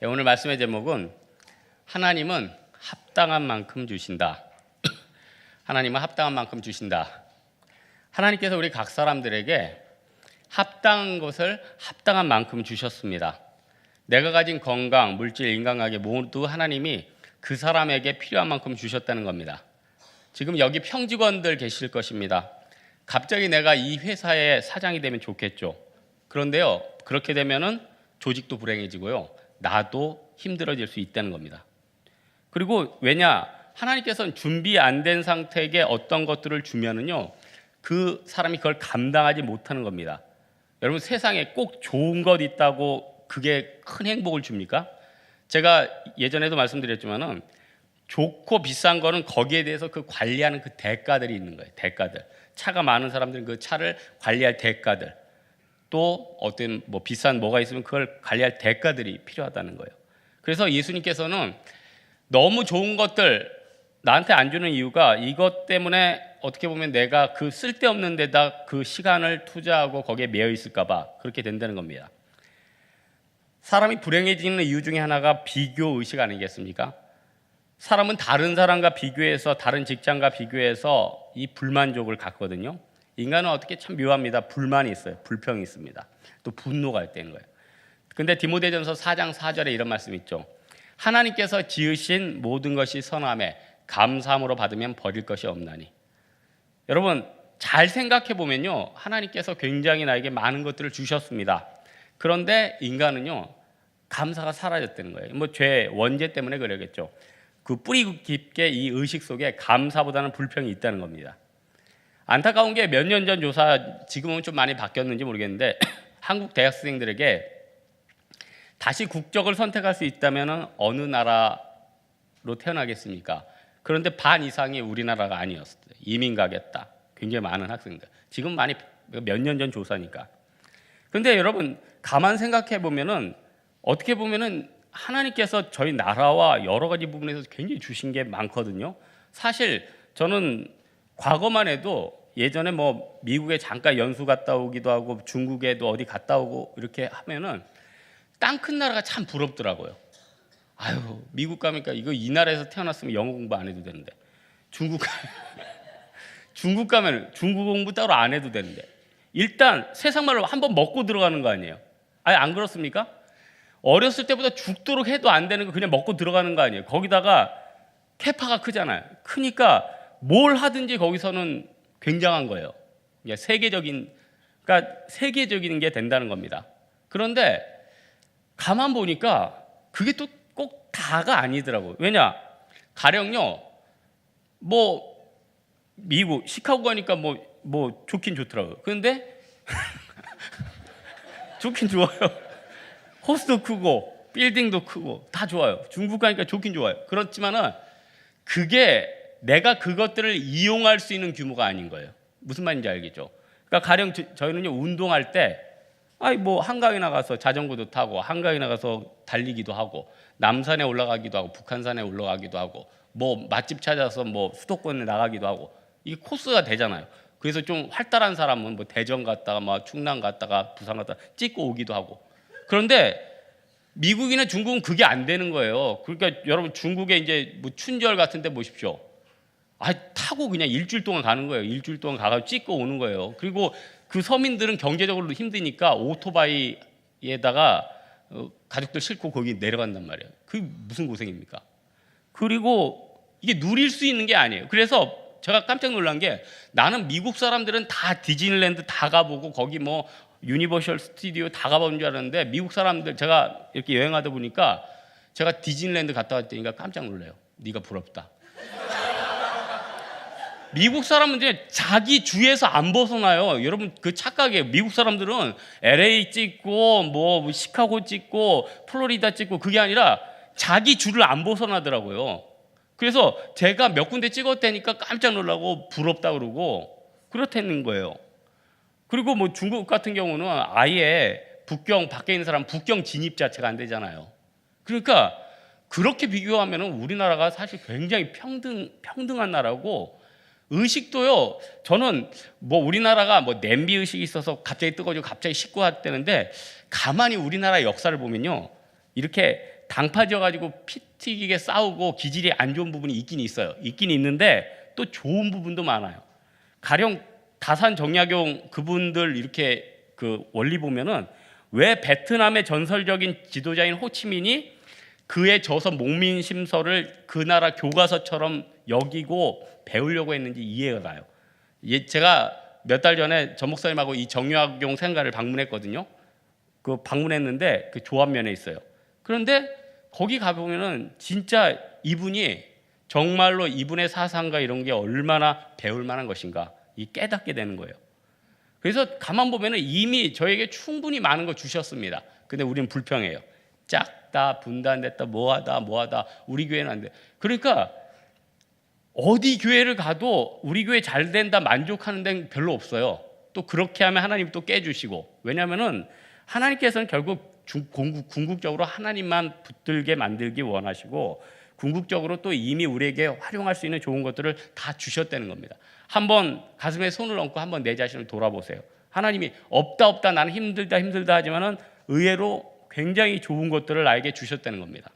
오늘 말씀의 제목은 하나님은 합당한 만큼 주신다. 하나님은 합당한 만큼 주신다. 하나님께서 우리 각 사람들에게 합당한 것을 합당한 만큼 주셨습니다. 내가 가진 건강, 물질, 인간관계 모두 하나님이 그 사람에게 필요한 만큼 주셨다는 겁니다. 지금 여기 평직원들 계실 것입니다. 갑자기 내가 이 회사의 사장이 되면 좋겠죠. 그런데요, 그렇게 되면은 조직도 불행해지고요, 나도 힘들어질 수 있다는 겁니다. 그리고 왜냐? 하나님께서는 준비 안 된 상태에게 어떤 것들을 주면은요, 그 사람이 그걸 감당하지 못하는 겁니다. 여러분, 세상에 꼭 좋은 것 있다고 그게 큰 행복을 줍니까? 제가 예전에도 말씀드렸지만은 좋고 비싼 거는 거기에 대해서 그 관리하는 그 대가들이 있는 거예요. 대가들. 차가 많은 사람들은 그 차를 관리할 대가들, 또 어떤 뭐 비싼 뭐가 있으면 그걸 관리할 대가들이 필요하다는 거예요. 그래서 예수님께서는 너무 좋은 것들 나한테 안 주는 이유가 이것 때문에 어떻게 보면 내가 그 쓸데없는 데다 그 시간을 투자하고 거기에 매여 있을까 봐 그렇게 된다는 겁니다. 사람이 불행해지는 이유 중에 하나가 비교 의식 아니겠습니까? 사람은 다른 사람과 비교해서, 다른 직장과 비교해서 이 불만족을 갖거든요. 인간은 어떻게 참 묘합니다. 불만이 있어요. 불평이 있습니다. 또 분노가 있다는 거예요. 근데 디모데전서 4장 4절에 이런 말씀이 있죠. 하나님께서 지으신 모든 것이 선함에 감사함으로 받으면 버릴 것이 없나니. 여러분, 잘 생각해 보면요, 하나님께서 굉장히 나에게 많은 것들을 주셨습니다. 그런데 인간은요, 감사가 사라졌다는 거예요. 뭐 죄, 원죄 때문에 그러겠죠. 그 뿌리 깊게 이 의식 속에 감사보다는 불평이 있다는 겁니다. 안타까운 게 몇 년 전 조사, 지금은 좀 많이 바뀌었는지 모르겠는데 한국 대학생들에게 다시 국적을 선택할 수 있다면 어느 나라로 태어나겠습니까? 그런데 반 이상이 우리나라가 아니었어요. 이민 가겠다. 굉장히 많은 학생들. 지금 많이 몇 년 전 조사니까. 그런데 여러분, 가만 생각해 보면은 어떻게 보면은 하나님께서 저희 나라와 여러 가지 부분에서 굉장히 주신 게 많거든요. 사실 저는 과거만 해도 예전에 뭐 미국에 잠깐 연수 갔다 오기도 하고 중국에도 어디 갔다 오고 이렇게 하면은 땅 큰 나라가 참 부럽더라고요. 아유, 미국 가니까 이거 이 나라에서 태어났으면 영어 공부 안 해도 되는데, 중국 가면 중국 공부 따로 안 해도 되는데, 일단 세상 말로 한번 먹고 들어가는 거 아니에요? 아니, 안 그렇습니까? 어렸을 때보다 죽도록 해도 안 되는 거 그냥 먹고 들어가는 거 아니에요? 거기다가 캐파가 크잖아요. 크니까 뭘 하든지 거기서는 굉장한 거예요. 세계적인 게 된다는 겁니다. 그런데 가만 보니까 그게 또 꼭 다가 아니더라고요. 왜냐? 가령요, 뭐 미국 시카고 가니까 뭐 좋긴 좋더라고요. 그런데 좋긴 좋아요. 호수도 크고 빌딩도 크고 다 좋아요. 중국 가니까 좋긴 좋아요. 그렇지만은 그게 내가 그것들을 이용할 수 있는 규모가 아닌 거예요. 무슨 말인지 알겠죠? 그러니까 가령 저희는요, 운동할 때 뭐 한강에 나가서 자전거도 타고 한강에 나가서 달리기도 하고 남산에 올라가기도 하고 북한산에 올라가기도 하고 뭐 맛집 찾아서 뭐 수도권에 나가기도 하고 이게 코스가 되잖아요. 그래서 좀 활달한 사람은 뭐 대전 갔다가 뭐 충남 갔다가 부산 갔다가 찍고 오기도 하고. 그런데 미국이나 중국은 그게 안 되는 거예요. 그러니까 여러분, 중국에 이제 뭐 춘절 같은 데 보십시오. 타고 그냥 일주일 동안 가는 거예요. 일주일 동안 가서 찍고 오는 거예요. 그리고 그 서민들은 경제적으로 힘드니까 오토바이에다가 가족들 싣고 거기 내려간단 말이에요. 그게 무슨 고생입니까? 그리고 이게 누릴 수 있는 게 아니에요. 그래서 제가 깜짝 놀란 게, 나는 미국 사람들은 다 디즈니랜드 다 가보고 거기 뭐 유니버셜 스튜디오 다 가본 줄 알았는데, 미국 사람들 제가 이렇게 여행하다 보니까 제가 디즈니랜드 갔다 왔다니까 깜짝 놀라요. 네가 부럽다. 미국 사람은 이제 자기 주에서 안 벗어나요. 여러분, 그 착각이에요. 미국 사람들은 LA 찍고 뭐 시카고 찍고 플로리다 찍고 그게 아니라 자기 주를 안 벗어나더라고요. 그래서 제가 몇 군데 찍었다니까 깜짝 놀라고 부럽다 그러고 그렇다는 거예요. 그리고 뭐 중국 같은 경우는 아예 북경 밖에 있는 사람 북경 진입 자체가 안 되잖아요. 그러니까 그렇게 비교하면 우리나라가 사실 굉장히 평등한 나라고, 의식도요, 저는 뭐 우리나라가 뭐 냄비 의식이 있어서 갑자기 뜨거워지고 갑자기 식고 했다는데, 가만히 우리나라 역사를 보면요, 이렇게 당파져가지고 피 튀기게 싸우고 기질이 안 좋은 부분이 있긴 있어요. 있긴 있는데 또 좋은 부분도 많아요. 가령 다산 정약용 그분들 이렇게 그 원리 보면은 왜 베트남의 전설적인 지도자인 호치민이 그의 저서 목민심서를 그 나라 교과서처럼 여기고 배우려고 했는지 이해가 가요. 제가 몇 달 전에 전 목사님하고 이 정약용 생가를 방문했거든요. 그 방문했는데 그 조합면에 있어요. 그런데 거기 가보면은 진짜 이분이 정말로 이분의 사상과 이런 게 얼마나 배울 만한 것인가 이 깨닫게 되는 거예요. 그래서 가만 보면은 이미 저에게 충분히 많은 거 주셨습니다. 근데 우리는 불평해요. 작다, 분단됐다, 뭐하다 우리 교회는 안 돼. 그러니까 어디 교회를 가도 우리 교회 잘 된다 만족하는 데는 별로 없어요. 또 그렇게 하면 하나님 또 깨주시고, 왜냐하면은 하나님께서는 결국 궁극적으로 하나님만 붙들게 만들기 원하시고 궁극적으로 또 이미 우리에게 활용할 수 있는 좋은 것들을 다 주셨다는 겁니다. 한번 가슴에 손을 얹고 한번 내 자신을 돌아보세요. 하나님이 없다 나는 힘들다 하지만은 의외로 굉장히 좋은 것들을 나에게 주셨다는 겁니다.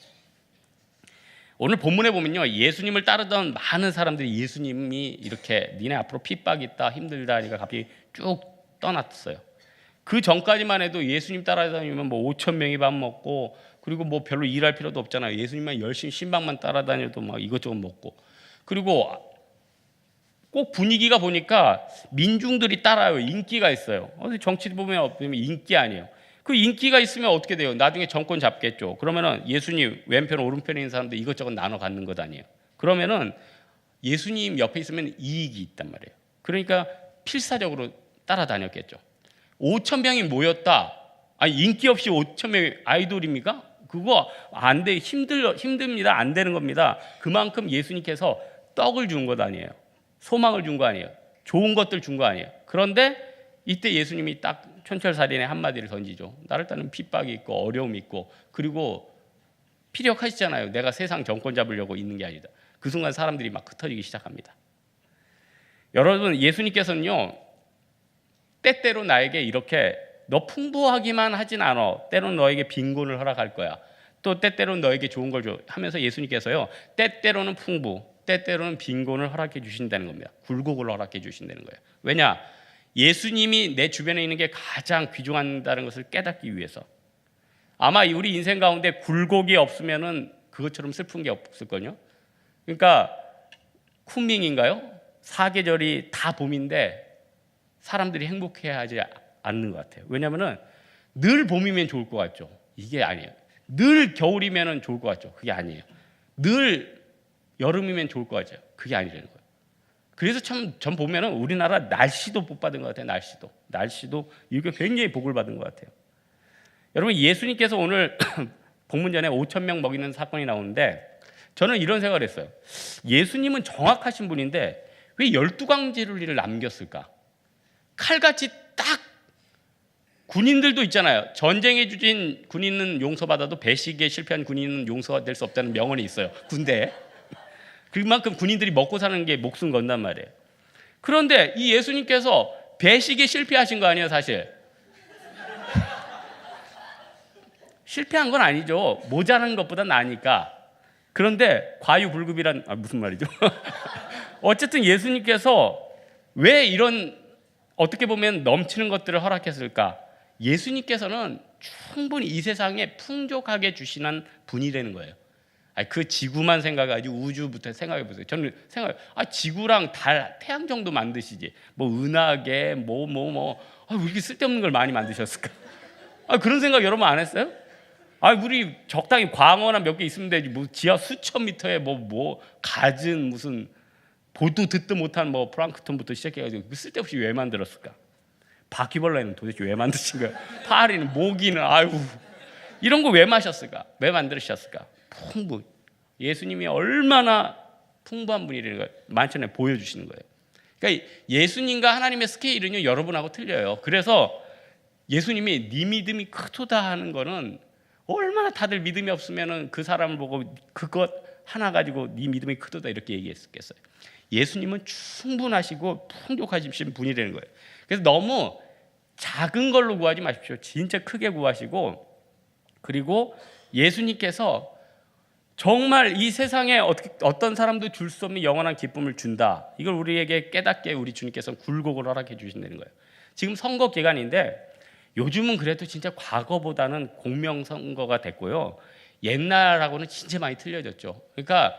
오늘 본문에 보면요, 예수님을 따르던 많은 사람들이 예수님이 이렇게 니네 앞으로 핍박 있다 힘들다 하니까 갑자기 쭉 떠났어요. 그 전까지만 해도 예수님 따라다니면 뭐 5천 명이 밥 먹고, 그리고 뭐 별로 일할 필요도 없잖아요. 예수님만 열심히 신방만 따라다녀도 막 이것저것 먹고, 그리고 꼭 분위기가 보니까 민중들이 따라요. 인기가 있어요. 정치도 보면 인기 아니에요. 그 인기가 있으면 어떻게 돼요? 나중에 정권 잡겠죠. 그러면은 예수님 왼편 오른편에 있는 사람들 이것저것 나눠 갖는 것 아니에요. 그러면은 예수님 옆에 있으면 이익이 있단 말이에요. 그러니까 필사적으로 따라다녔겠죠. 5천 명이 모였다. 아니 인기 없이 5천 명이 아이돌입니까? 그거 안 돼. 힘듭니다. 안 되는 겁니다. 그만큼 예수님께서 떡을 준 것 아니에요. 소망을 준 거 아니에요. 좋은 것들 준 거 아니에요. 그런데 이때 예수님이 딱 촌철살인의 한마디를 던지죠. 나를 따르는 핍박이 있고 어려움이 있고, 그리고 피력하시잖아요. 내가 세상 정권 잡으려고 있는 게 아니다. 그 순간 사람들이 막 흩어지기 시작합니다. 여러분, 예수님께서는요, 때때로 나에게 이렇게 너 풍부하기만 하진 않아. 때로는 너에게 빈곤을 허락할 거야. 또 때때로는 너에게 좋은 걸 줘 하면서 예수님께서요, 때때로는 풍부, 때때로는 빈곤을 허락해 주신다는 겁니다. 굴곡을 허락해 주신다는 거예요. 왜냐? 예수님이 내 주변에 있는 게 가장 귀중하다는 것을 깨닫기 위해서. 아마 우리 인생 가운데 굴곡이 없으면은 그것처럼 슬픈 게 없을걸요. 그러니까 쿤밍인가요? 사계절이 다 봄인데 사람들이 행복해하지 않는 것 같아요. 왜냐하면은 늘 봄이면 좋을 것 같죠. 이게 아니에요. 늘 겨울이면 좋을 것 같죠. 그게 아니에요. 늘 여름이면 좋을 것 같아요. 그게 아니라는 거예요. 그래서 참 전 보면은 우리나라 날씨도 복 받은 것 같아요. 날씨도 이게 굉장히 복을 받은 것 같아요. 여러분, 예수님께서 오늘 복문전에 5천 명 먹이는 사건이 나오는데 저는 이런 생각을 했어요. 예수님은 정확하신 분인데 왜 12강제를 남겼을까? 칼같이 딱 군인들도 있잖아요. 전쟁에 주진 군인은 용서받아도 배식에 실패한 군인은 용서가 될 수 없다는 명언이 있어요. 군대에. 그만큼 군인들이 먹고 사는 게 목숨 건단 말이에요. 그런데 이 예수님께서 배식에 실패하신 거 아니에요, 사실. 실패한 건 아니죠. 모자란 것보다 나으니까. 그런데 과유불급이란 무슨 말이죠? 어쨌든 예수님께서 왜 이런 어떻게 보면 넘치는 것들을 허락했을까? 예수님께서는 충분히 이 세상에 풍족하게 주시는 분이라는 거예요. 그 지구만 생각하지 우주부터 생각해 보세요. 저는 지구랑 달, 태양 정도 만드시지. 뭐 은하계, 왜 이렇게 쓸데없는 걸 많이 만드셨을까? 그런 생각 여러분 안 했어요? 우리 적당히 광어나 몇 개 있으면 되지. 뭐 지하 수천 미터에 가진 무슨 보도 듣도 못한 플랑크톤부터 시작해가지고 쓸데없이 왜 만들었을까? 바퀴벌레는 도대체 왜 만드신 거예요? 파리는, 모기는, 이런 거 왜 마셨을까? 왜 만드셨을까? 풍부. 예수님이 얼마나 풍부한 분이라는 걸 만천에 보여주시는 거예요. 그러니까 예수님과 하나님의 스케일은요, 여러분하고 틀려요. 그래서 예수님이 네 믿음이 크도다 하는 거는 얼마나 다들 믿음이 없으면은 그 사람을 보고 그것 하나 가지고 네 믿음이 크도다 이렇게 얘기했겠어요. 예수님은 충분하시고 풍족하신 분이라는 거예요. 그래서 너무 작은 걸로 구하지 마십시오. 진짜 크게 구하시고, 그리고 예수님께서 정말 이 세상에 어떤 사람도 줄 수 없는 영원한 기쁨을 준다. 이걸 우리에게 깨닫게 우리 주님께서 굴곡을 허락해 주신다는 거예요. 지금 선거 기간인데 요즘은 그래도 진짜 과거보다는 공명선거가 됐고요. 옛날하고는 진짜 많이 틀려졌죠. 그러니까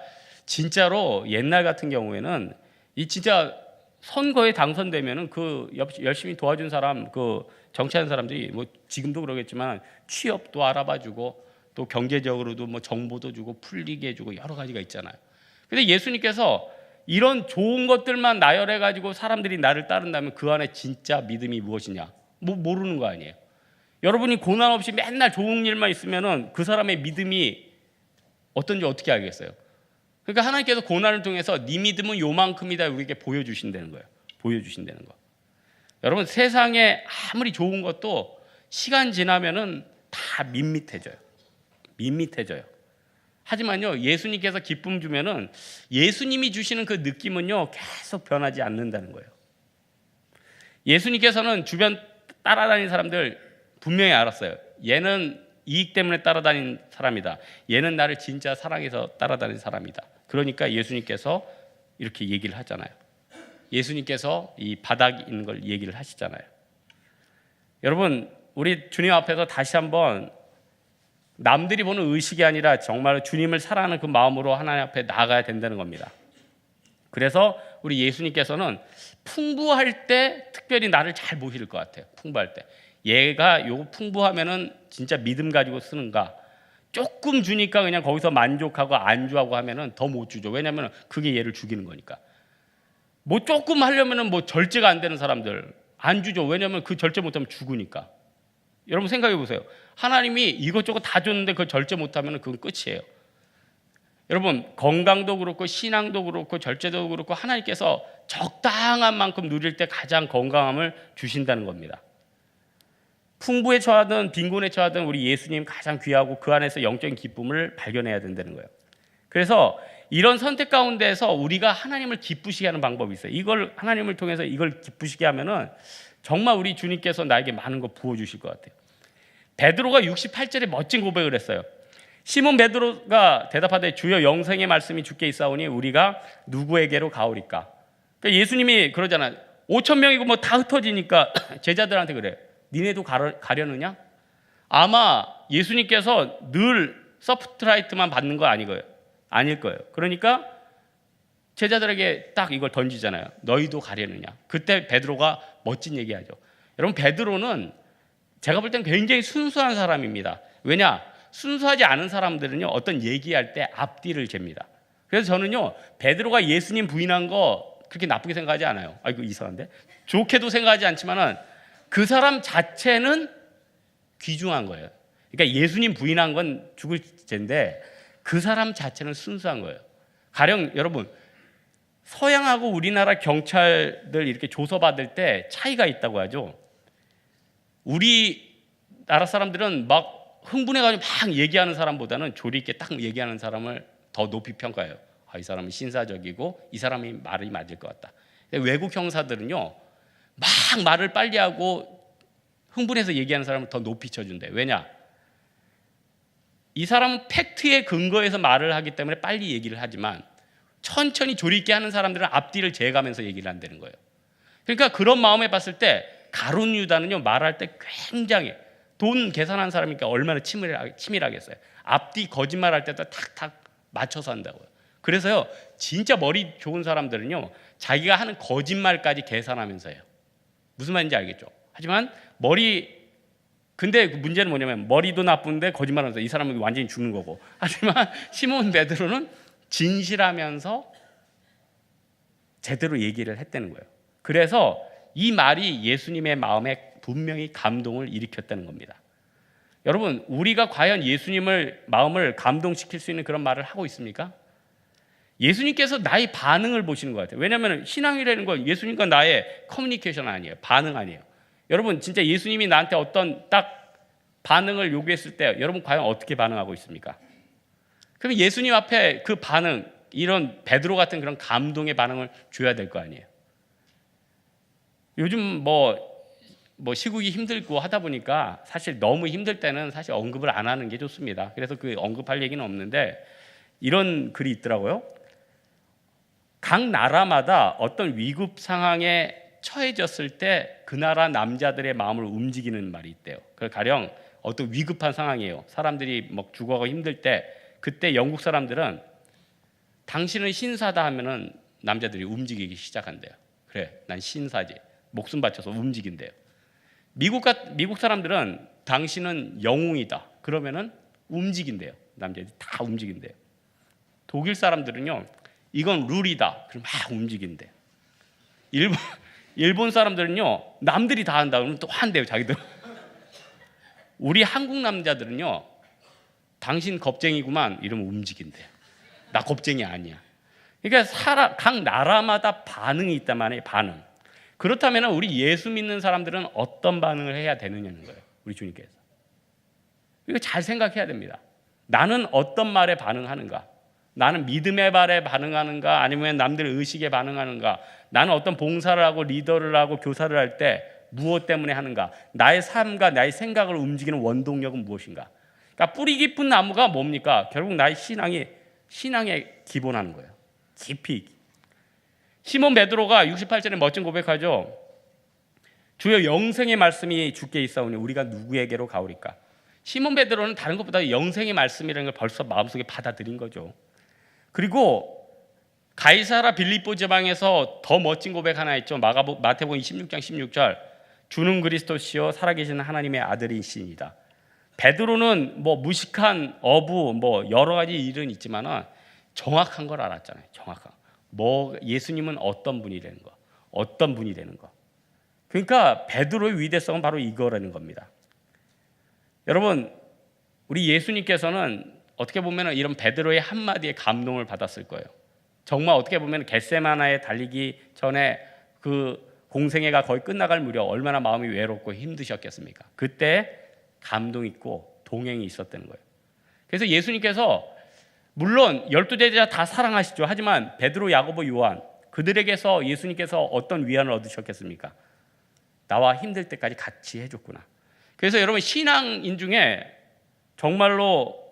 진짜로 옛날 같은 경우에는 이 진짜 선거에 당선되면은 그 열심히 도와준 사람, 그 정치하는 사람들이 뭐 지금도 그러겠지만 취업도 알아봐주고 또 경제적으로도 뭐 정보도 주고 풀리게 해주고 여러 가지가 있잖아요. 근데 예수님께서 이런 좋은 것들만 나열해 가지고 사람들이 나를 따른다면 그 안에 진짜 믿음이 무엇이냐? 뭐 모르는 거 아니에요. 여러분이 고난 없이 맨날 좋은 일만 있으면은 그 사람의 믿음이 어떤지 어떻게 알겠어요? 그러니까 하나님께서 고난을 통해서 네 믿음은 요만큼이다 우리에게 보여주신다는 거예요. 보여주신다는 거. 여러분 세상에 아무리 좋은 것도 시간 지나면은 다 밋밋해져요. 밋밋해져요. 하지만요 예수님께서 기쁨 주면은 예수님이 주시는 그 느낌은요 계속 변하지 않는다는 거예요. 예수님께서는 주변 따라다니는 사람들 분명히 알았어요. 얘는 이익 때문에 따라다니는 사람이다. 얘는 나를 진짜 사랑해서 따라다니는 사람이다. 그러니까 예수님께서 이렇게 얘기를 하잖아요. 예수님께서 이 바닥에 있는 걸 얘기를 하시잖아요. 여러분 우리 주님 앞에서 다시 한번 남들이 보는 의식이 아니라 정말 주님을 사랑하는 그 마음으로 하나님 앞에 나아가야 된다는 겁니다. 그래서 우리 예수님께서는 풍부할 때 특별히 나를 잘 보실 것 같아요. 풍부할 때 얘가 요거 풍부하면은 진짜 믿음 가지고 쓰는가, 조금 주니까 그냥 거기서 만족하고 안주하고 하면은 더 못 주죠. 왜냐하면 그게 얘를 죽이는 거니까. 뭐 조금 하려면은 뭐 절제가 안 되는 사람들 안 주죠. 왜냐하면 그 절제 못하면 죽으니까. 여러분 생각해 보세요. 하나님이 이것저것 다 줬는데 그걸 절제 못하면 그건 끝이에요. 여러분 건강도 그렇고 신앙도 그렇고 절제도 그렇고 하나님께서 적당한 만큼 누릴 때 가장 건강함을 주신다는 겁니다. 풍부에 처하든 빈곤에 처하든 우리 예수님 가장 귀하고 그 안에서 영적인 기쁨을 발견해야 된다는 거예요. 그래서 이런 선택 가운데서 우리가 하나님을 기쁘시게 하는 방법이 있어요. 이걸 하나님을 통해서 이걸 기쁘시게 하면은 정말 우리 주님께서 나에게 많은 거 부어주실 것 같아요. 베드로가 68절에 멋진 고백을 했어요. 시몬 베드로가 대답하되 주여 영생의 말씀이 주께 있사오니 우리가 누구에게로 가오리까? 그러니까 예수님이 그러잖아요. 5천 명이고 뭐 다 흩어지니까 제자들한테 그래. 니네도 가려느냐? 아마 예수님께서 늘 서프트라이트만 받는 거 아닐 거예요. 그러니까 제자들에게 딱 이걸 던지잖아요. 너희도 가려느냐? 그때 베드로가 멋진 얘기하죠. 여러분 베드로는 제가 볼 땐 굉장히 순수한 사람입니다. 왜냐? 순수하지 않은 사람들은요 어떤 얘기할 때 앞뒤를 잽니다. 그래서 저는요 베드로가 예수님 부인한 거 그렇게 나쁘게 생각하지 않아요. 아이고 이상한데? 좋게도 생각하지 않지만은 그 사람 자체는 귀중한 거예요. 그러니까 예수님 부인한 건 죽을 죄인데 그 사람 자체는 순수한 거예요. 가령 여러분 서양하고 우리나라 경찰들 이렇게 조서받을 때 차이가 있다고 하죠. 우리나라 사람들은 막 흥분해가지고 막 얘기하는 사람보다는 조리 있게 딱 얘기하는 사람을 더 높이 평가해요. 아, 이 사람은 신사적이고 이 사람이 말이 맞을 것 같다. 외국 형사들은요 막 말을 빨리 하고 흥분해서 얘기하는 사람을 더 높이 쳐준대. 왜냐? 이 사람은 팩트에 근거해서 말을 하기 때문에 빨리 얘기를 하지만 천천히 조리 있게 하는 사람들은 앞뒤를 재가면서 얘기를 한다는 거예요. 그러니까 그런 마음에 봤을 때 가룟 유다는요 말할 때 굉장히 돈 계산하는 사람이니까 얼마나 치밀하겠어요. 앞뒤 거짓말할 때도 탁탁 맞춰서 한다고요. 그래서요 진짜 머리 좋은 사람들은요 자기가 하는 거짓말까지 계산하면서 해요. 무슨 말인지 알겠죠? 하지만 근데 문제는 뭐냐면 머리도 나쁜데 거짓말하면서 이 사람은 완전히 죽는 거고. 하지만 시몬 베드로는 진실하면서 제대로 얘기를 했다는 거예요. 그래서 이 말이 예수님의 마음에 분명히 감동을 일으켰다는 겁니다. 여러분 우리가 과연 예수님을 마음을 감동시킬 수 있는 그런 말을 하고 있습니까? 예수님께서 나의 반응을 보시는 것 같아요. 왜냐하면 신앙이라는 건 예수님과 나의 커뮤니케이션 아니에요. 반응 아니에요. 여러분 진짜 예수님이 나한테 어떤 딱 반응을 요구했을 때 여러분 과연 어떻게 반응하고 있습니까? 그럼 예수님 앞에 그 반응, 이런 베드로 같은 그런 감동의 반응을 줘야 될 거 아니에요. 요즘 뭐 뭐 시국이 힘들고 하다 보니까 사실 너무 힘들 때는 사실 언급을 안 하는 게 좋습니다. 그래서 그 언급할 얘기는 없는데 이런 글이 있더라고요. 각 나라마다 어떤 위급 상황에 처해졌을 때 그 나라 남자들의 마음을 움직이는 말이 있대요. 그 가령 어떤 위급한 상황이에요. 사람들이 막 죽어가고 힘들 때 그때 영국 사람들은 당신은 신사다 하면은 남자들이 움직이기 시작한대요. 그래, 난 신사지. 목숨 바쳐서 움직인대요. 미국 사람들은 당신은 영웅이다. 그러면은 움직인대요. 남자들이 다 움직인대요. 독일 사람들은요, 이건 룰이다. 그럼 막 움직인대요. 일본 사람들은요, 남들이 다 한다. 그러면 또 한대요, 자기들. 우리 한국 남자들은요, 당신 겁쟁이구만. 이러면 움직인대요. 나 겁쟁이 아니야. 그러니까 각 나라마다 반응이 있단 말이에요. 반응. 그렇다면 우리 예수 믿는 사람들은 어떤 반응을 해야 되느냐는 거예요. 우리 주님께서. 이거 잘 생각해야 됩니다. 나는 어떤 말에 반응하는가? 나는 믿음의 말에 반응하는가? 아니면 남들 의식에 반응하는가? 나는 어떤 봉사를 하고 리더를 하고 교사를 할 때 무엇 때문에 하는가? 나의 삶과 나의 생각을 움직이는 원동력은 무엇인가? 그러니까 뿌리 깊은 나무가 뭡니까? 결국 나의 신앙에 기본하는 거예요. 깊이. 시몬 베드로가 68절에 멋진 고백하죠. 주여 영생의 말씀이 주께 있사오니 우리가 누구에게로 가오리까? 시몬 베드로는 다른 것보다 영생의 말씀이라는 걸 벌써 마음속에 받아들인 거죠. 그리고 가이사라 빌립보 지방에서 더 멋진 고백 하나 있죠. 마태복음 26장 16절. 주는 그리스도시요 살아계신 하나님의 아들이시니이다. 베드로는 뭐 무식한 어부 뭐 여러 가지 일은 있지만은 정확한 걸 알았잖아요. 정확한. 뭐 예수님은 어떤 분이라는 거, 어떤 분이라는 거. 그러니까 베드로의 위대성은 바로 이거라는 겁니다. 여러분, 우리 예수님께서는 어떻게 보면 이런 베드로의 한마디에 감동을 받았을 거예요. 정말 어떻게 보면 겟세마나에 달리기 전에 그 공생애가 거의 끝나갈 무렵 얼마나 마음이 외롭고 힘드셨겠습니까? 그때 감동 있고 동행이 있었다는 거예요. 그래서 예수님께서 물론 12제자 다 사랑하시죠. 하지만 베드로, 야고보, 요한 그들에게서 예수님께서 어떤 위안을 얻으셨겠습니까? 나와 힘들 때까지 같이 해줬구나. 그래서 여러분 신앙인 중에 정말로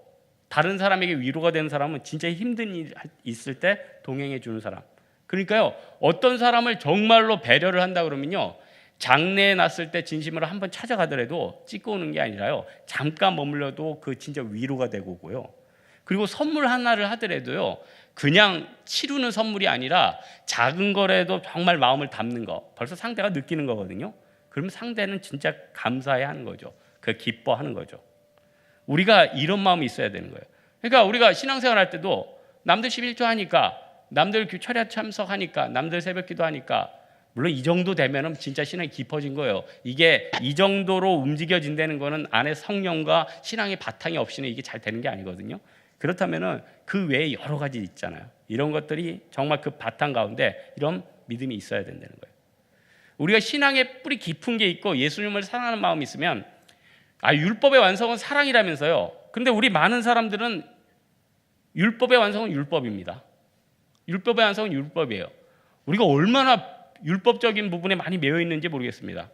다른 사람에게 위로가 되는 사람은 진짜 힘든 일 있을 때 동행해 주는 사람. 그러니까요, 어떤 사람을 정말로 배려를 한다 그러면요, 장례에 났을 때 진심으로 한번 찾아가더라도 찍고 오는 게 아니라요, 잠깐 머물러도 그 진짜 위로가 되고 오고요. 그리고 선물 하나를 하더라도요, 그냥 치르는 선물이 아니라 작은 거라도 정말 마음을 담는 거, 벌써 상대가 느끼는 거거든요. 그러면 상대는 진짜 감사해 하는 거죠. 그 기뻐하는 거죠. 우리가 이런 마음이 있어야 되는 거예요. 그러니까 우리가 신앙생활 할 때도 남들 11조 하니까, 남들 철야 참석하니까, 남들 새벽기도 하니까, 물론 이 정도 되면은 진짜 신앙이 깊어진 거예요. 이게 이 정도로 움직여진다는 거는 안에 성령과 신앙의 바탕이 없이는 이게 잘 되는 게 아니거든요. 그렇다면은 그 외에 여러 가지 있잖아요. 이런 것들이 정말 그 바탕 가운데 이런 믿음이 있어야 된다는 거예요. 우리가 신앙의 뿌리 깊은 게 있고 예수님을 사랑하는 마음이 있으면, 율법의 완성은 사랑이라면서요. 근데 우리 많은 사람들은 율법의 완성은 율법입니다. 율법의 완성은 율법이에요. 우리가 얼마나 율법적인 부분에 많이 매여 있는지 모르겠습니다.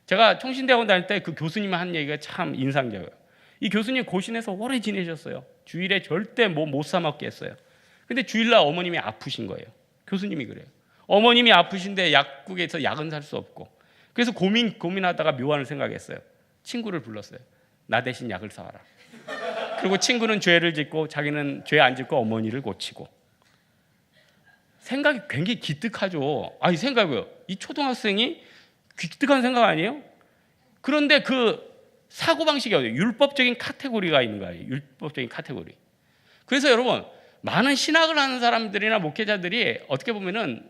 제가 총신대학원 다닐 때 그 교수님이 한 얘기가 참 인상적이에요. 이 교수님 고신에서 오래 지내셨어요. 주일에 절대 뭐 못 사 먹게 했어요. 근데 주일날 어머님이 아프신 거예요. 교수님이 그래요. 어머님이 아프신데 약국에서 약은 살 수 없고, 그래서 고민하다가 묘안을 생각했어요. 친구를 불렀어요. 나 대신 약을 사와라. 그리고 친구는 죄를 짓고 자기는 죄 안 짓고 어머니를 고치고. 생각이 굉장히 기특하죠. 이 생각이요. 이 초등학생이 기특한 생각 아니에요? 그런데 그 사고방식이 어디예요? 율법적인 카테고리가 있는 거예요. 율법적인 카테고리. 그래서 여러분, 많은 신학을 하는 사람들이나 목회자들이 어떻게 보면은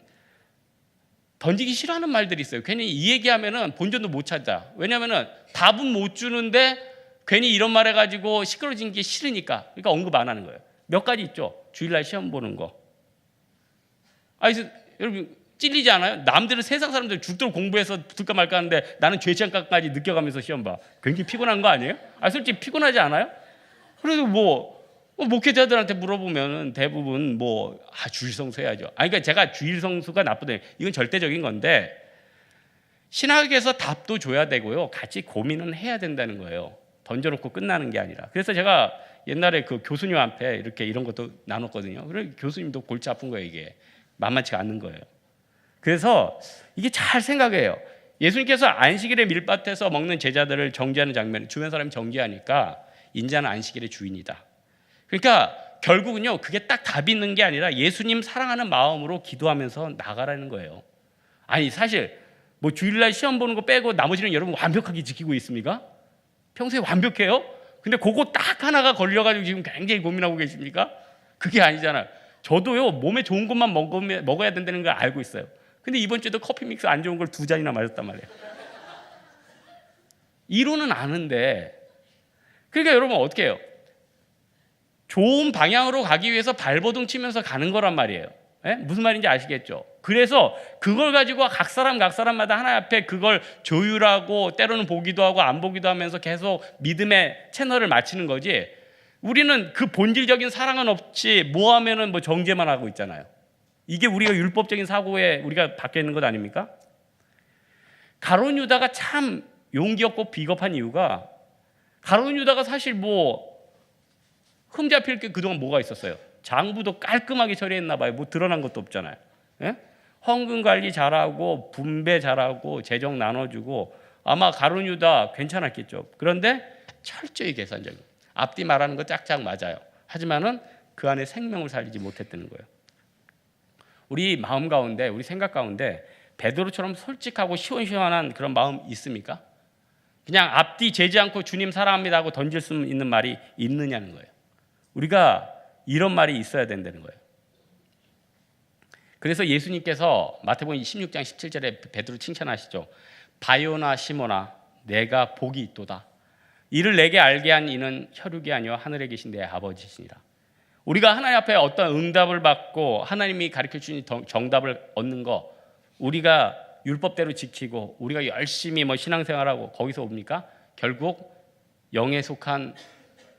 던지기 싫어하는 말들이 있어요. 괜히 이 얘기하면은 본전도 못 찾아. 왜냐하면은 답은 못 주는데 괜히 이런 말 해가지고 시끄러진 게 싫으니까. 그러니까 언급 안 하는 거예요. 몇 가지 있죠. 주일날 시험 보는 거. 여러분 찔리지 않아요? 남들은 세상 사람들 죽도록 공부해서 붙을까 말까 하는데 나는 죄책감까지 느껴가면서 시험 봐. 굉장히 피곤한 거 아니에요? 솔직히 피곤하지 않아요? 그래도 목회자들한테 물어보면 대부분 주일 성수 해야죠. 그러니까 제가 주일 성수가 나쁘다. 이건 절대적인 건데, 신학에서 답도 줘야 되고요. 같이 고민은 해야 된다는 거예요. 던져놓고 끝나는 게 아니라. 그래서 제가 옛날에 그 교수님한테 이렇게 이런 것도 나눴거든요. 그래 교수님도 골치 아픈 거예요. 이게 만만치가 않는 거예요. 그래서 이게 잘 생각해요. 예수님께서 안식일에 밀밭에서 먹는 제자들을 정죄하는 장면, 주변 사람이 정죄하니까 인자는 안식일의 주인이다. 그러니까 결국은요, 그게 딱 답이 있는 게 아니라 예수님 사랑하는 마음으로 기도하면서 나가라는 거예요. 아니 사실 뭐 주일날 시험 보는 거 빼고 나머지는 여러분 완벽하게 지키고 있습니까? 평소에 완벽해요? 근데 그거 딱 하나가 걸려가지고 지금 굉장히 고민하고 계십니까? 그게 아니잖아요. 저도요, 몸에 좋은 것만 먹어야 된다는 걸 알고 있어요. 근데 이번 주에도 커피 믹스 안 좋은 걸 2잔이나 마셨단 말이에요. 이론은 아는데, 그러니까 여러분 어떻게 해요? 좋은 방향으로 가기 위해서 발버둥 치면서 가는 거란 말이에요. 예? 무슨 말인지 아시겠죠? 그래서 그걸 가지고 각 사람마다 하나님 앞에 그걸 조율하고 때로는 보기도 하고 안 보기도 하면서 계속 믿음의 채널을 맞추는 거지, 우리는 그 본질적인 사랑은 없이 뭐 하면은 뭐 정죄만 하고 있잖아요. 이게 우리가 율법적인 사고에 우리가 박혀 있는 것 아닙니까? 가룟 유다가 참 용기 없고 비겁한 이유가, 가룟 유다가 사실 뭐 흠잡힐 게 그동안 뭐가 있었어요? 장부도 깔끔하게 처리했나 봐요. 뭐 드러난 것도 없잖아요. 예? 헌금 관리 잘하고 분배 잘하고 재정 나눠주고 아마 가룟 유다 괜찮았겠죠. 그런데 철저히 계산적인, 앞뒤 말하는 거 짝짝 맞아요. 하지만은 그 안에 생명을 살리지 못했다는 거예요. 우리 마음 가운데, 우리 생각 가운데 베드로처럼 솔직하고 시원시원한 그런 마음 있습니까? 그냥 앞뒤 재지 않고 주님 사랑합니다 하고 던질 수 있는 말이 있느냐는 거예요. 우리가 이런 말이 있어야 된다는 거예요. 그래서 예수님께서 마태복음 16장 17절에 베드로 칭찬하시죠. 바요나 시모나 내가 복이 있도다. 이를 내게 알게 한 이는 혈육이 아니요 하늘에 계신 내 아버지시니라. 우리가 하나님 앞에 어떤 응답을 받고 하나님이 가르쳐 주신 정답을 얻는 거, 우리가 율법대로 지키고 우리가 열심히 뭐 신앙생활하고 거기서 옵니까? 결국 영에 속한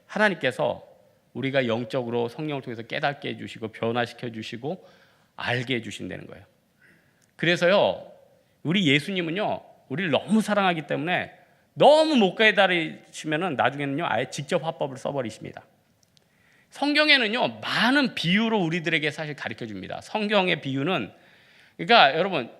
하나님께서 우리가 영적으로 성령을 통해서 깨닫게 해주시고 변화시켜 주시고 알게 해주신다는 거예요. 그래서요, 우리 예수님은요, 우리를 너무 사랑하기 때문에 너무 못 깨달으시면은 나중에는요 아예 직접 화법을 써버리십니다. 성경에는요 많은 비유로 우리들에게 사실 가르쳐 줍니다. 성경의 비유는, 그러니까 여러분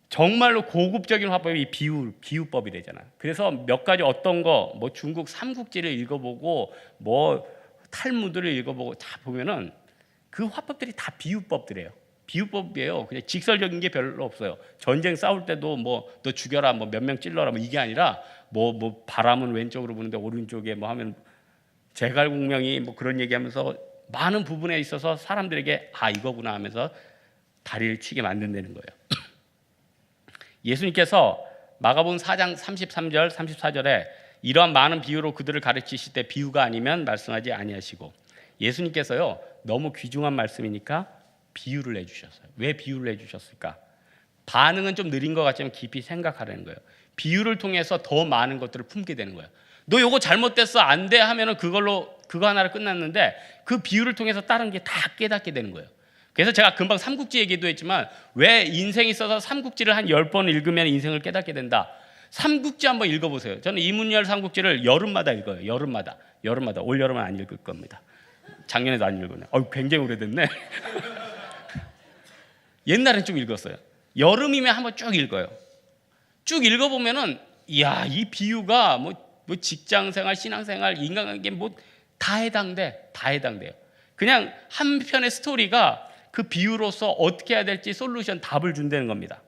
정말로 고급적인 화법이 이 비유법이래잖아요. 그래서 몇 가지 어떤 거 뭐 중국 삼국지를 읽어보고 뭐 탈무드를 읽어보고 다 보면은 그 화법들이 다 비유법들이에요. 비유법이에요. 그냥 직설적인 게 별로 없어요. 전쟁 싸울 때도 뭐 너 죽여라, 뭐 몇 명 찔러라, 뭐 이게 아니라 뭐 바람은 왼쪽으로 부는데 오른쪽에 뭐 하면 제갈공명이 뭐 그런 얘기하면서 많은 부분에 있어서 사람들에게 아 이거구나 하면서 다리를 치게 만든다는 거예요. 예수님께서 마가복음 4장 33절 34절에 이러한 많은 비유로 그들을 가르치실 때 비유가 아니면 말씀하지 아니하시고, 예수님께서요 너무 귀중한 말씀이니까 비유를 해주셨어요. 왜 비유를 해주셨을까? 반응은 좀 느린 것 같지만 깊이 생각하라는 거예요. 비유를 통해서 더 많은 것들을 품게 되는 거예요. 너 요거 잘못됐어 안 돼 하면은 그걸로 그거 하나로 끝났는데 그 비유를 통해서 다른 게 다 깨닫게 되는 거예요. 그래서 제가 금방 삼국지 얘기도 했지만 왜 인생이 있어서 삼국지를 한 10번 읽으면 인생을 깨닫게 된다. 삼국지 한번 읽어보세요. 저는 이문열 삼국지를 여름마다 읽어요. 여름마다. 올 여름은 안 읽을 겁니다. 작년에도 안 읽었네. 굉장히 오래됐네. 옛날엔 좀 읽었어요. 여름이면 한번 쭉 읽어요. 쭉 읽어보면은 이야 이 비유가 뭐 직장생활, 신앙생활, 인간관계 뭐 다 해당돼요. 그냥 한 편의 스토리가 그 비유로서 어떻게 해야 될지 솔루션, 답을 준다는 겁니다.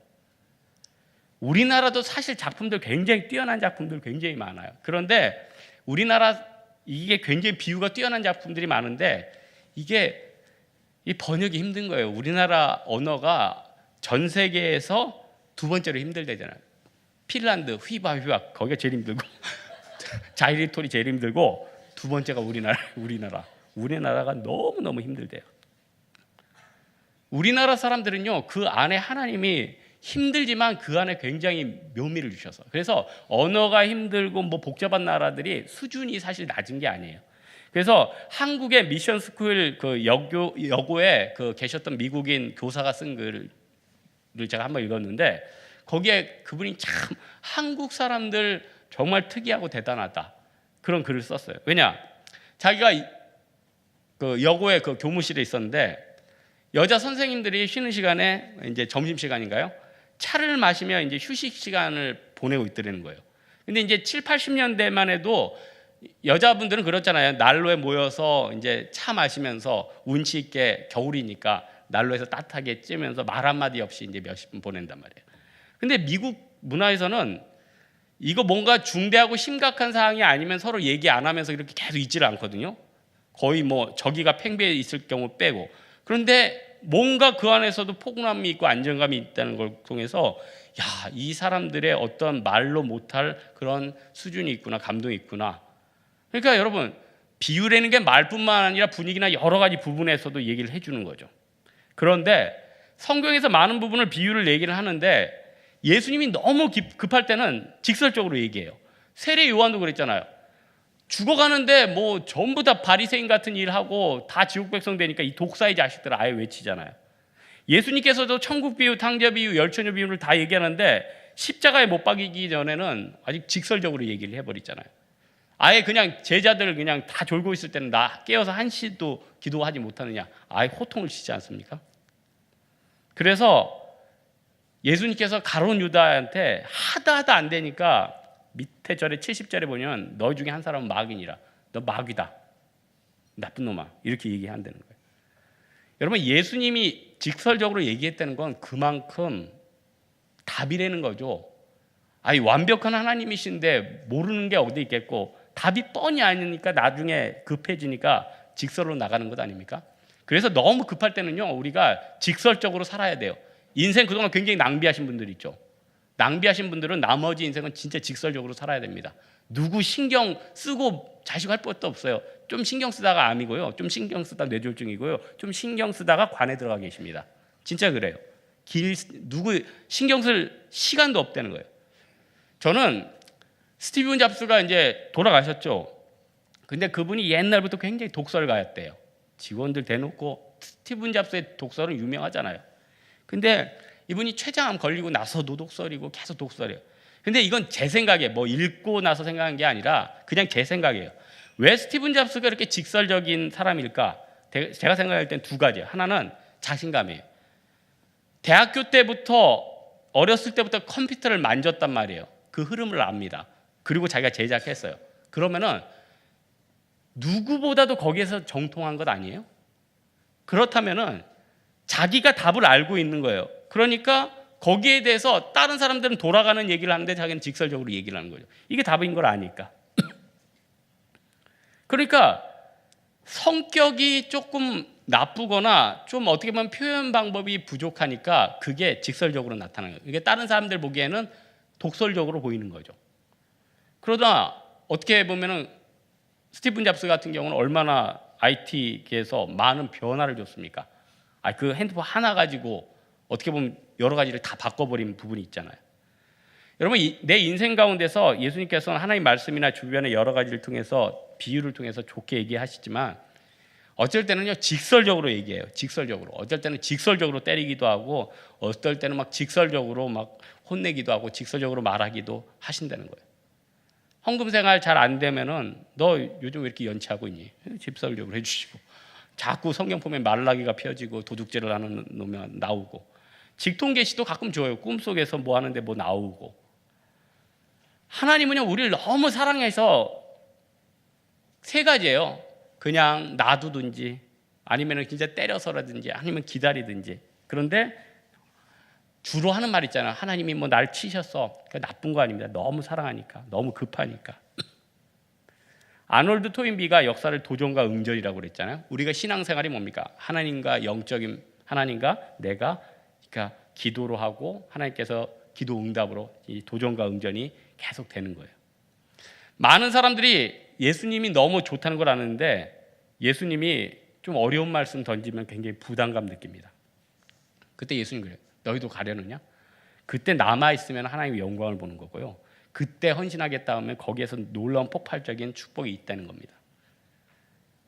우리나라도 사실 작품들 굉장히 뛰어난 작품들 굉장히 많아요. 그런데 우리나라 이게 굉장히 비유가 뛰어난 작품들이 많은데 이게 이 번역이 힘든 거예요. 우리나라 언어가 전 세계에서 두 번째로 힘들대잖아요. 핀란드 휘바 거기가 제일 힘들고 자이리토리 제일 힘들고 두 번째가 우리나라가 너무 힘들대요. 우리나라 사람들은요 그 안에 하나님이 힘들지만 그 안에 굉장히 묘미를 주셔서, 그래서 언어가 힘들고 뭐 복잡한 나라들이 수준이 사실 낮은 게 아니에요. 그래서 한국의 미션 스쿨 그 여고에 그 계셨던 미국인 교사가 쓴 글을 제가 한번 읽었는데 거기에 그분이 참 한국 사람들 정말 특이하고 대단하다 그런 글을 썼어요. 왜냐? 자기가 그 여고의 그 교무실에 있었는데 여자 선생님들이 쉬는 시간에 이제 점심 시간인가요? 차를 마시며 이제 휴식 시간을 보내고 있더라는 거예요. 근데 이제 7, 80년대만 해도 여자분들은 그렇잖아요. 난로에 모여서 이제 차 마시면서 운치 있게 겨울이니까 난로에서 따뜻하게 찌면서 말 한마디 없이 이제 몇십 분 보낸단 말이에요. 근데 미국 문화에서는 이거 뭔가 중대하고 심각한 사항이 아니면 서로 얘기 안 하면서 이렇게 계속 있지를 않거든요. 거의 뭐 저기가 팽배해 있을 경우 빼고. 그런데 뭔가 그 안에서도 포근함이 있고 안정감이 있다는 걸 통해서 야, 이 사람들의 어떤 말로 못할 그런 수준이 있구나, 감동이 있구나. 그러니까 여러분, 비유라는 게 말뿐만 아니라 분위기나 여러 가지 부분에서도 얘기를 해주는 거죠. 그런데 성경에서 많은 부분을 비유를 얘기를 하는데 예수님이 너무 급할 때는 직설적으로 얘기해요. 세례 요한도 그랬잖아요. 죽어가는데 뭐 전부 다 바리새인 같은 일 하고 다 지옥 백성 되니까 이 독사의 자식들 아예 외치잖아요. 예수님께서도 천국 비유, 탕자 비유, 열처녀 비유를 다 얘기하는데 십자가에 못 박이기 전에는 아직 직설적으로 얘기를 해버리잖아요. 아예 그냥 제자들 그냥 다 졸고 있을 때는 나 깨어서 한시도 기도하지 못하느냐, 아예 호통을 치지 않습니까? 그래서 예수님께서 가룟 유다한테 하다 안 되니까 밑에 절에 70절에 보면 너희 중에 한 사람은 마귀니라, 너 마귀다, 나쁜 놈아, 이렇게 얘기한다는 거예요. 여러분, 예수님이 직설적으로 얘기했다는 건 그만큼 답이라는 거죠. 아니, 완벽한 하나님이신데 모르는 게 어디 있겠고 답이 뻔히 아니니까 나중에 급해지니까 직설로 나가는 것 아닙니까? 그래서 너무 급할 때는요, 우리가 직설적으로 살아야 돼요. 인생 그동안 굉장히 낭비하신 분들 있죠. 낭비하신 분들은 나머지 인생은 진짜 직설적으로 살아야 됩니다. 누구 신경 쓰고 자식할 것도 없어요. 좀 신경 쓰다가 암이고요, 좀 신경 쓰다 뇌졸중이고요, 좀 신경 쓰다가 관에 들어가 계십니다. 진짜 그래요. 누구 신경 쓸 시간도 없다는 거예요. 저는 스티븐 잡스가 이제 돌아가셨죠. 근데 그분이 옛날부터 굉장히 독설가였대요. 직원들 대놓고 스티븐 잡스의 독설은 유명하잖아요. 근데 이분이 췌장암 걸리고 나서도 독설이고 계속 독설이에요. 근데 이건 제 생각이에요. 뭐 읽고 나서 생각한 게 아니라 그냥 제 생각이에요. 왜 스티븐 잡스가 이렇게 직설적인 사람일까? 제가 생각할 땐 두 가지예요. 하나는 자신감이에요. 대학교 때부터, 어렸을 때부터 컴퓨터를 만졌단 말이에요. 그 흐름을 압니다. 그리고 자기가 제작했어요. 그러면은 누구보다도 거기에서 정통한 것 아니에요? 그렇다면은 자기가 답을 알고 있는 거예요. 그러니까 거기에 대해서 다른 사람들은 돌아가는 얘기를 하는데 자기는 직설적으로 얘기를 하는 거죠. 이게 답인 걸 아니까. 그러니까 성격이 조금 나쁘거나 좀 어떻게 보면 표현 방법이 부족하니까 그게 직설적으로 나타나는 거예요. 이게 다른 사람들 보기에는 독설적으로 보이는 거죠. 그러다 어떻게 보면은 스티븐 잡스 같은 경우는 얼마나 IT계에서 많은 변화를 줬습니까? 그 핸드폰 하나 가지고 어떻게 보면 여러 가지를 다 바꿔버린 부분이 있잖아요. 여러분, 내 인생 가운데서 예수님께서는 하나님 말씀이나 주변의 여러 가지를 통해서, 비유를 통해서 좋게 얘기하시지만 어쩔 때는요 직설적으로 얘기해요. 직설적으로. 어쩔 때는 직설적으로 때리기도 하고, 어떨 때는 막 직설적으로 막 혼내기도 하고, 직설적으로 말하기도 하신다는 거예요. 헌금 생활 잘 안 되면은 너 요즘 왜 이렇게 연체하고 있니? 직설적으로 해주시고, 자꾸 성경 보면 말라기가 펴지고 도둑질을 하는 놈이 나오고, 직통 계시도 가끔 줘요. 꿈속에서 뭐 하는데 뭐 나오고. 하나님은요 우리를 너무 사랑해서 세 가지예요. 그냥 놔두든지, 아니면 진짜 때려서라든지, 아니면 기다리든지. 그런데 주로 하는 말 있잖아요. 하나님이 뭐 날 치셨어. 그게 나쁜 거 아닙니다. 너무 사랑하니까, 너무 급하니까. 아놀드 토인비가 역사를 도전과 응절이라고 그랬잖아요. 우리가 신앙생활이 뭡니까? 하나님과 영적인, 하나님과 내가 그러니까 기도로 하고 하나님께서 기도 응답으로 이 도전과 응전이 계속 되는 거예요. 많은 사람들이 예수님이 너무 좋다는 걸 아는데 예수님이 좀 어려운 말씀 던지면 굉장히 부담감 느낍니다. 그때 예수님 그래요. 너희도 가려느냐? 그때 남아있으면 하나님의 영광을 보는 거고요. 그때 헌신하겠다 하면 거기에서 놀라운 폭발적인 축복이 있다는 겁니다.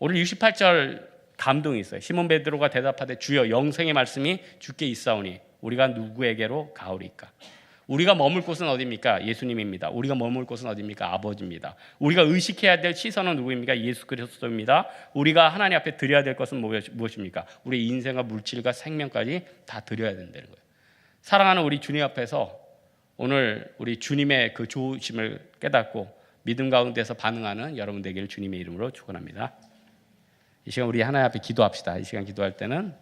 오늘 68절 감동이 있어요. 시몬 베드로가 대답하되 주여 영생의 말씀이 주께 있사오니 우리가 누구에게로 가오리까? 우리가 머물 곳은 어디입니까? 예수님입니다. 우리가 머물 곳은 어디입니까? 아버지입니다. 우리가 의식해야 될 시선은 누구입니까? 예수 그리스도입니다. 우리가 하나님 앞에 드려야 될 것은 무엇입니까? 우리 인생과 물질과 생명까지 다 드려야 된다는 거예요. 사랑하는 우리 주님 앞에서 오늘 우리 주님의 그 좋으심을 깨닫고 믿음 가운데서 반응하는 여러분 되기를 주님의 이름으로 축원합니다. 이 시간 우리 하나님 앞에 기도합시다. 이 시간 기도할 때는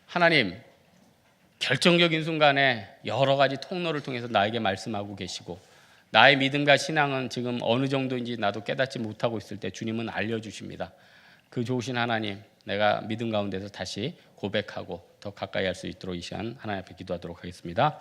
하나님, 결정적인 순간에 여러 가지 통로를 통해서 나에게 말씀하고 계시고 나의 믿음과 신앙은 지금 어느 정도인지 나도 깨닫지 못하고 있을 때 주님은 알려주십니다. 그 좋으신 하나님, 내가 믿음 가운데서 다시 고백하고 더 가까이 할 수 있도록 이 시간 하나님 앞에 기도하도록 하겠습니다.